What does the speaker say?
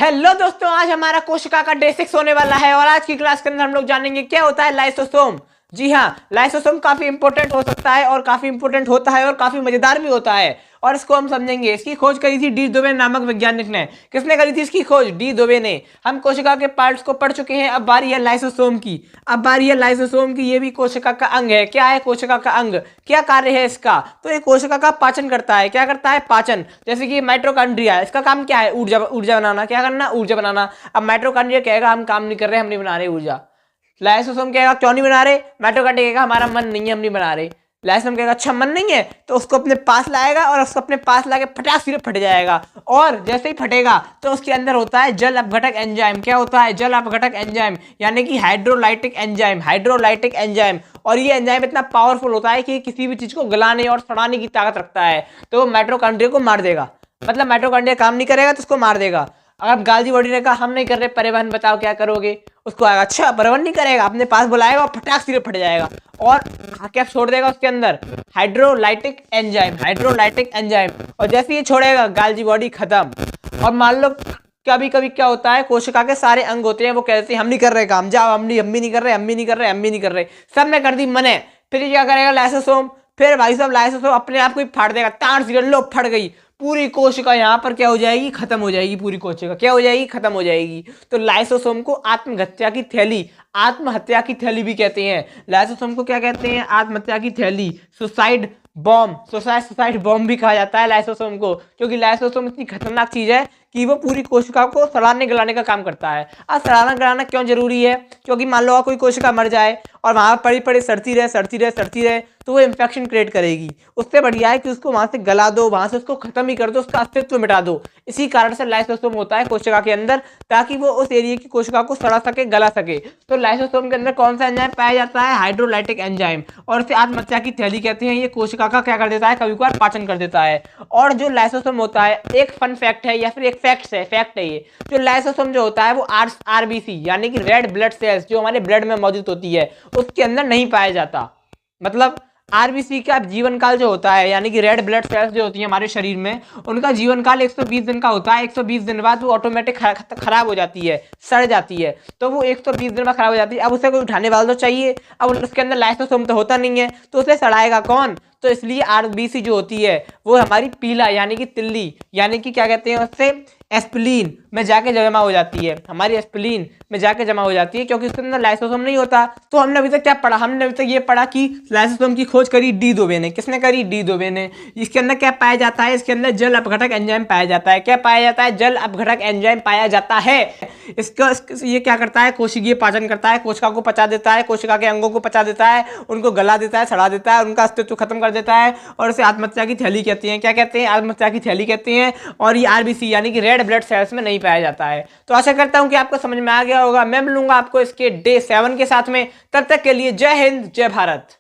Hello दोस्तों, आज हमारा कोशिका का डे 6 होने वाला है और आज की क्लास के अंदर हम लोग जानेंगे क्या होता है लाइसोसोम। जी हाँ, लाइसोसोम काफी इंपॉर्टेंट हो सकता है और काफी इंपॉर्टेंट होता है और काफी मजेदार भी होता है और इसको हम समझेंगे। इसकी खोज करी थी डी दोवे नामक वैज्ञानिक ने। किसने करी थी इसकी खोज? डी दोवे ने। हम कोशिका के पार्ट्स को पढ़ चुके हैं, अब बारी है लाइसोसोम की। अब बारी है लाइसोसोम की। ये भी कोशिका का अंग है। क्या है कोशिका का अंग? क्या कार्य है इसका? तो ये कोशिका का पाचन करता है। क्या करता है? पाचन। जैसे कि माइटोकॉन्ड्रिया, इसका काम क्या है? ऊर्जा बनाना। क्या करना? ऊर्जा बनाना। अब माइटोकॉन्ड्रिया कहेगा हम काम नहीं कर रहे, हम नहीं बना रहे ऊर्जा। लाइसोसोम कहेगा क्यों नहीं बना रहे? माइटोकॉन्ड्रिया कहेगा हमारा मन नहीं है, हम नहीं बना रहे। लाइसोसोम कहेगा अच्छा मन नहीं है, तो उसको अपने पास लाएगा और उसको अपने पास लाके फटाक से फट जाएगा। और जैसे ही फटेगा तो उसके अंदर होता है जल अपघटक एंजाइम। क्या होता है? जल अपघटक एंजाइम, यानी कि हाइड्रोलाइटिक एंजाइम। Hydrolytic enzyme. और ये एंजाइम इतना पावरफुल होता है कि किसी भी चीज को गलाने और सड़ाने की ताकत रखता है। तो वो माइटोकॉन्ड्रिया को मार देगा। मतलब माइटोकॉन्ड्रिया काम नहीं करेगा तो उसको मार देगा। अगर गाल्जी बॉडी ने कहा हम नहीं कर रहे परिवहन, बताओ क्या करोगे? उसको आएगा अच्छा परिवहन नहीं करेगा, अपने पास बुलाएगा और फटाक से फट जाएगा और क्या छोड़ देगा उसके अंदर? Hydrolytic enzyme. Hydrolytic enzyme. और जैसे ये छोड़ेगा गाल्जी बॉडी खत्म। और मान लो कभी कभी क्या होता है, कोशिका के सारे अंग होते हैं वो कहते हैं हम नहीं कर रहे काम, जाओ हम भी नहीं कर रहे, हम भी नहीं कर रहे, हम भी नहीं कर रहे। सब ने कर दी मने। फिर ये क्या करेगा लाइसोसोम? फिर भाई साहब लाइसोसोम अपने आप को ही फाड़ देगा। तार से लो फट गई पूरी कोशिका। यहाँ पर क्या हो जाएगी? खत्म हो जाएगी पूरी कोशिका। क्या हो जाएगी? खत्म हो जाएगी। तो लाइसोसोम को आत्महत्या की थैली, आत्महत्या की थैली भी कहते हैं। लाइसोसोम को क्या कहते हैं? आत्महत्या की थैली, सुसाइड बॉम्ब। सुसाइड बॉम्ब भी कहा जाता है लाइसोसोम को, क्योंकि लाइसोसोम इतनी खतरनाक चीज है कि वो पूरी कोशिका को सड़ाने गलाने का काम करता है। अब सड़ाना गलाना क्यों जरूरी है? क्योंकि मान लो कोई कोशिका मर जाए और वहां पड़ी पड़ी सड़ती रहे तो वो इंफेक्शन क्रिएट करेगी। उससे बढ़िया है कि उसको वहां से गला दो, वहां से उसको खत्म ही कर दो, उसका अस्तित्व मिटा दो। इसी कारण से लाइसोसोम होता है कोशिका के अंदर, ताकि वो उस एरिया की कोशिका को सड़ा सके, गला सके। तो लाइसोसोम के अंदर कौन सा एंजाइम पाया जाता है? Hydrolytic enzyme. और इसे आत्महत्या की थैली कहते हैं। ये कोशिका का क्या कर देता है? कभी कभार पाचन कर देता है। और जो लाइसोसोम होता है, एक फन फैक्ट है या फिर एक फैक्ट है ये, जो लाइसोसोम जो होता है वो आरबीसी यानी कि रेड ब्लड सेल्स जो हमारे ब्लड में मौजूद होती है उसके अंदर नहीं पाया जाता। मतलब आरबीसी का जीवन काल जो होता है, यानी कि रेड ब्लड सेल्स जो होती है हमारे शरीर में, उनका जीवन काल 120 दिन का होता है। 120 दिन बाद वो ऑटोमेटिक खराब हो जाती है, सड़ जाती है। तो वो 120 दिन बाद खराब हो जाती है। अब उसे कोई उठाने वाला तो चाहिए। अब उसके अंदर लाइसोसोम तो होता नहीं है, तो उसे सड़ाएगा कौन? तो इसलिए आरबीसी जो होती है वो हमारी पीला यानी कि तिल्ली, यानी कि क्या कहते हैं उससे, एस्पिलीन में जाके जमा हो जाती है। हमारी एस्पिलीन में जाके जमा हो जाती है, क्योंकि उसके अंदर लाइसोसोम नहीं होता। तो हमने अभी तक क्या पढ़ा? हमने अभी तक ये पढ़ा कि लाइसोसोम की खोज करी डी दोवे ने। किसने करी? डी दोवे ने। इसके अंदर क्या पाया जाता है? इसके अंदर जल अपघटक एंजाइम पाया जाता है। क्या पाया जाता है? जल अपघटक एंजाइम पाया जाता है। इसका ये क्या करता है? कोशिकीय पाचन करता है, कोशिका को पचा देता है, कोशिका के अंगों को पचा देता है, उनको गला देता है, सड़ा देता है, उनका अस्तित्व खत्म कर देता है और इसे आत्महत्या की थैली कहते हैं। क्या कहते हैं? आत्महत्या की थैली कहते हैं। और ये आरबीसी यानी कि रेड ब्लड सेल्स में नहीं पाया जाता है। तो आशा करता हूं कि आपको समझ में आ गया होगा। मैं मिलूंगा आपको इसके डे 7 के साथ में। तब तक के लिए जय हिंद, जय भारत।